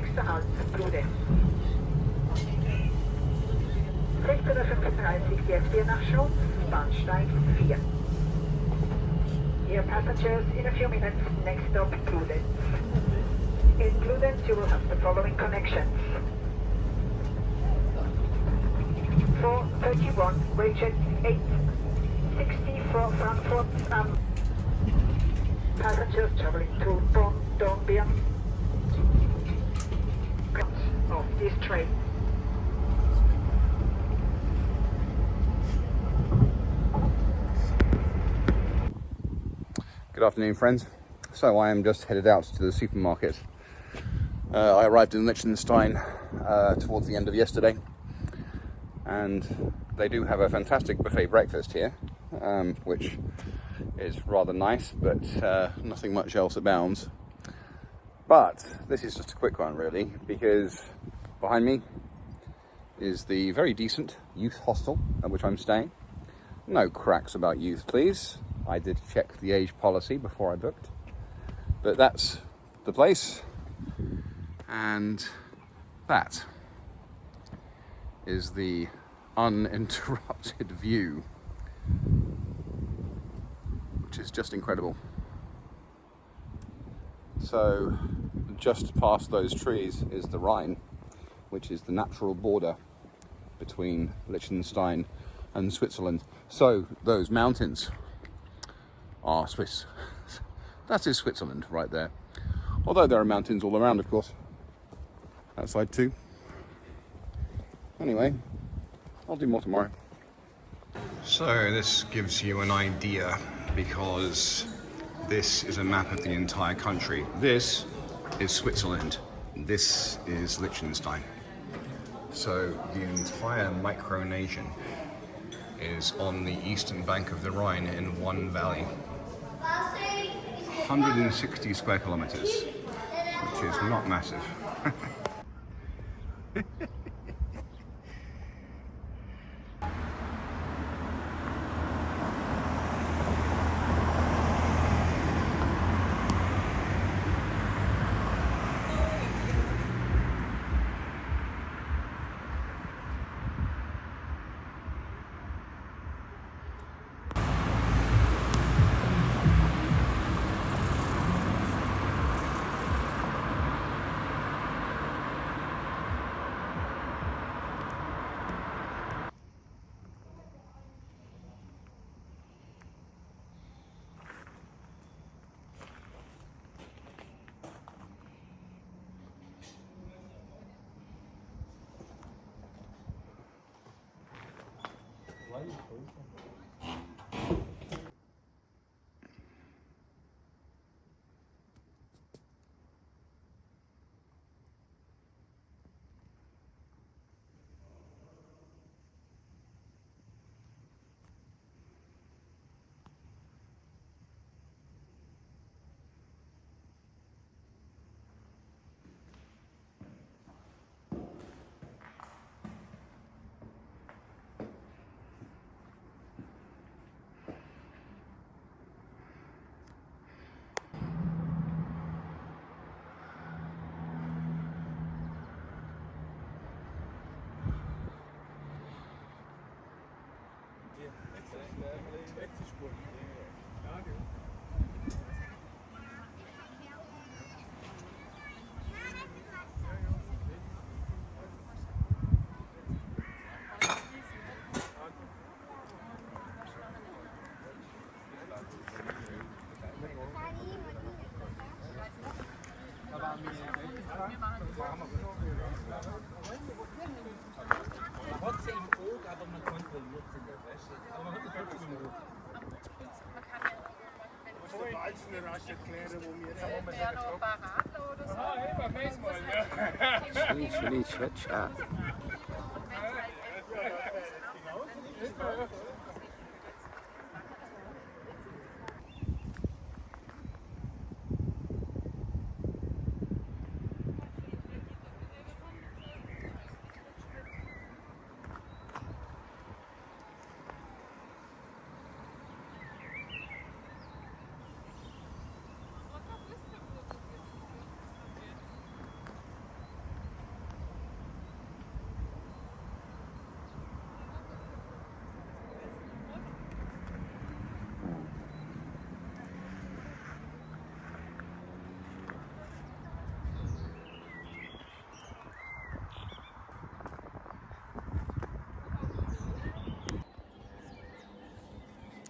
Nächster Halt, Bludenz. 16:35 Uhr fährt wir nach Schulz, Bahnsteig 4. Dear passengers, in a few minutes, next stop, Bludenz. In Bludenz, you will have the following connections. 431, Region 860 for Frankfurt passengers traveling to Bonn, Dornbirn of this train. Good afternoon, friends. So I am just headed out to the supermarket. I arrived in Liechtenstein towards the end of yesterday, and they do have a fantastic buffet breakfast here, which is rather nice, but nothing much else abounds. But this is just a quick one, really, because behind me is the very decent youth hostel at which I'm staying. No cracks about youth, please. I did check the age policy before I booked, but that's the place, and that is the uninterrupted view, which is just incredible. So just past those trees is the Rhine, which is the natural border between Liechtenstein and Switzerland. So those mountains are Swiss. That is Switzerland right there. Although there are mountains all around, of course. That side too. Anyway, I'll do more tomorrow. So this gives you an idea, because this is a map of the entire country. This is Switzerland. This is Liechtenstein. So the entire micronation is on the eastern bank of the Rhine in one valley. 160 square kilometers, which is not massive. Trotzdem hoch, aber man kontrolliert es in der Wäsche. Aber man hat es trotzdem hoch. Sobald es eine rasch erklären, wo wir jetzt haben. Ja, noch Berater oder so. Ah, eben, Facebook, ja.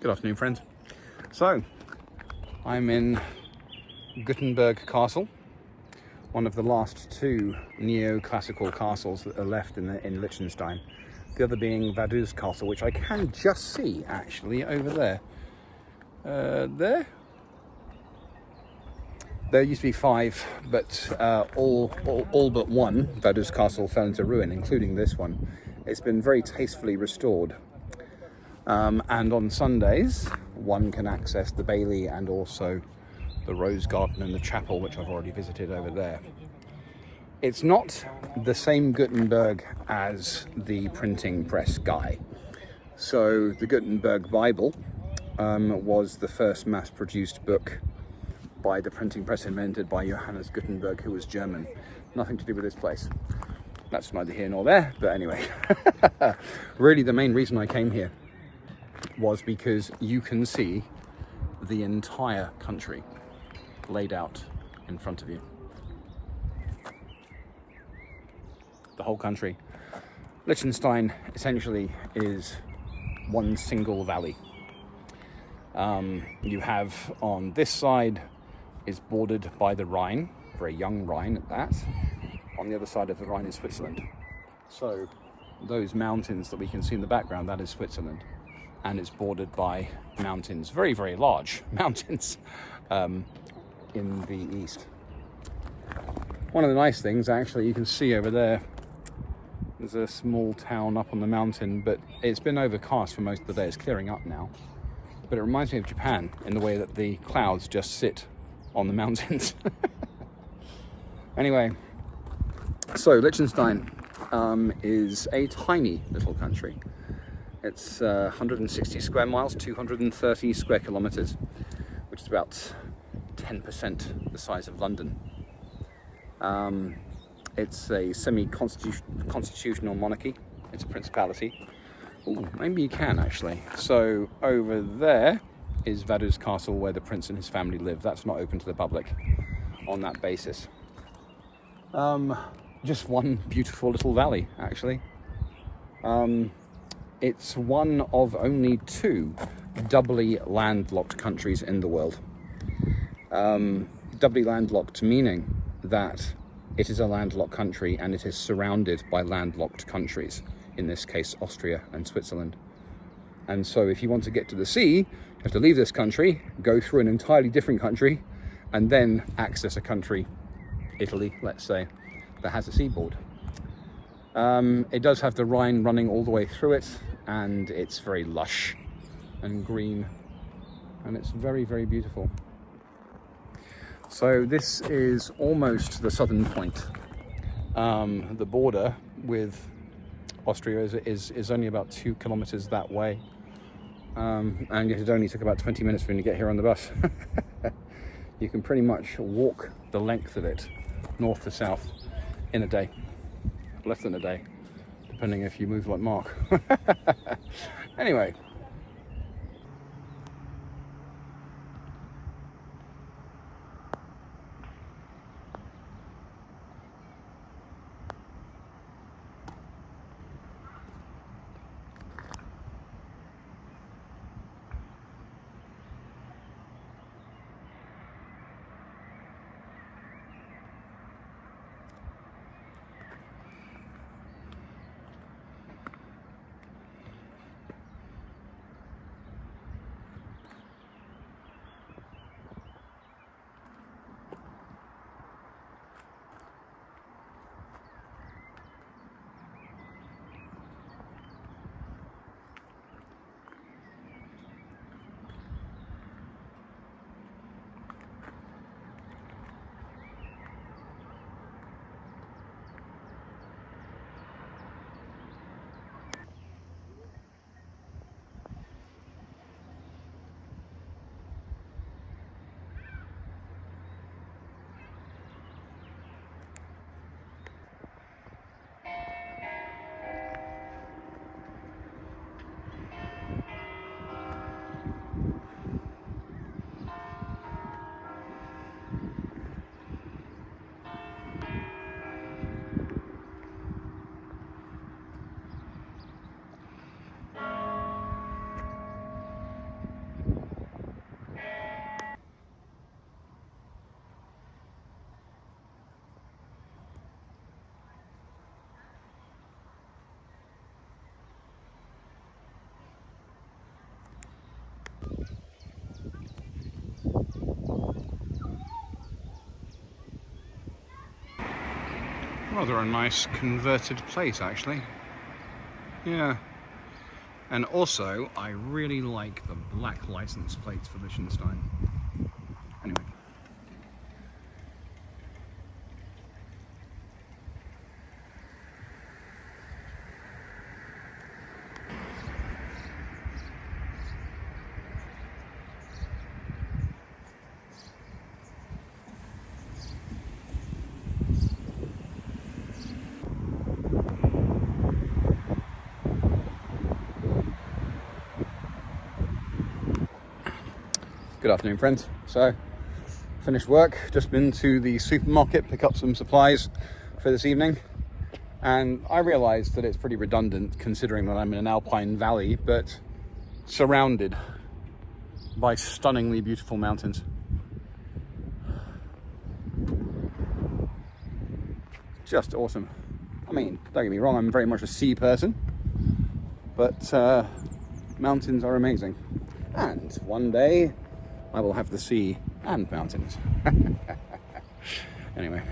Good afternoon, friends. So, I'm in Gutenberg Castle, one of the last two neoclassical castles that are left in Liechtenstein. The other being Balzers Castle, which I can just see actually over there. There used to be 5, but all but one, Balzers Castle, fell into ruin, including this one. It's been very tastefully restored. And on Sundays, one can access the Bailey and also the Rose Garden and the chapel, which I've already visited over there. It's not the same Gutenberg as the printing press guy. So the Gutenberg Bible was the first mass-produced book by the printing press invented by Johannes Gutenberg, who was German. Nothing to do with this place. That's neither here nor there, but anyway. Really, the main reason I came here was because you can see the entire country laid out in front of you. The whole country. Liechtenstein essentially is one single valley. You have on this side is bordered by the Rhine, very young Rhine at that. On the other side of the Rhine is Switzerland. So those mountains that we can see in the background, that is Switzerland. And it's bordered by mountains, very, very large mountains in the east. One of the nice things, actually, you can see over there, there's a small town up on the mountain, but it's been overcast for most of the day. It's clearing up now. But it reminds me of Japan in the way that the clouds just sit on the mountains. Anyway, so Liechtenstein is a tiny little country. It's 160 square miles, 230 square kilometers, which is about 10% the size of London. It's a semi-constitutional monarchy. It's a principality. Ooh, maybe you can actually. So over there is Balzers Castle, where the prince and his family live. That's not open to the public on that basis. Just one beautiful little valley, actually. It's one of only 2 doubly landlocked countries in the world. Doubly landlocked meaning that it is a landlocked country and it is surrounded by landlocked countries, in this case Austria and Switzerland. And so if you want to get to the sea, you have to leave this country, go through an entirely different country, and then access a country, Italy, let's say, that has a seaboard. It does have the Rhine running all the way through it, and it's very lush and green, and it's very, very beautiful. So this is almost the southern point. The border with Austria is only about 2 kilometers that way, and yet it only took about 20 minutes for me to get here on the bus. You can pretty much walk the length of it, north to south, in a day, less than a day, depending if you move like Mark. Anyway. Rather a nice converted place, actually. Yeah. And also, I really like the black license plates for Liechtenstein. Anyway. Good afternoon, friends. So, finished work, just been to the supermarket, pick up some supplies for this evening. And I realised that it's pretty redundant considering that I'm in an alpine valley, but surrounded by stunningly beautiful mountains. Just awesome. I mean, don't get me wrong, I'm very much a sea person, but mountains are amazing. And one day I will have the sea and mountains. Anyway.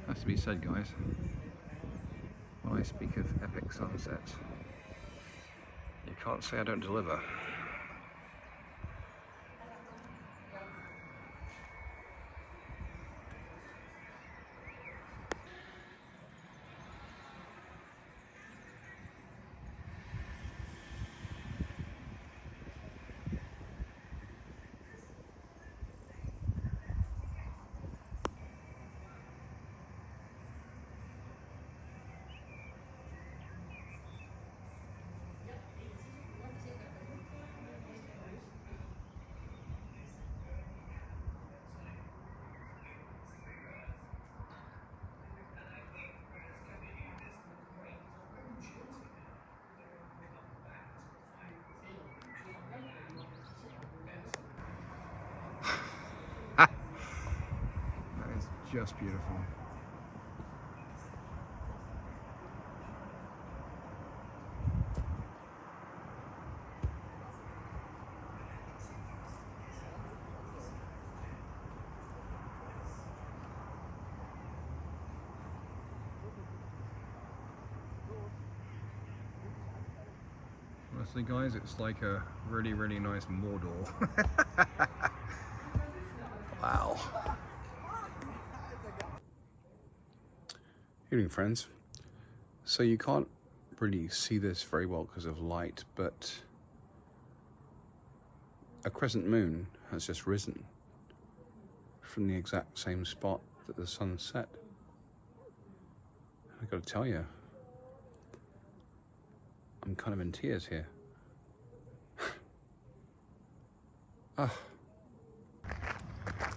Has to be said, guys, when I speak of epic sunsets, you can't say I don't deliver. That is just beautiful. Honestly, guys, it's like a really, really nice Mordor. Wow. Evening, friends. So you can't really see this very well because of light, but a crescent moon has just risen from the exact same spot that the sun set. I've got to tell you, I'm kind of in tears here. Ah.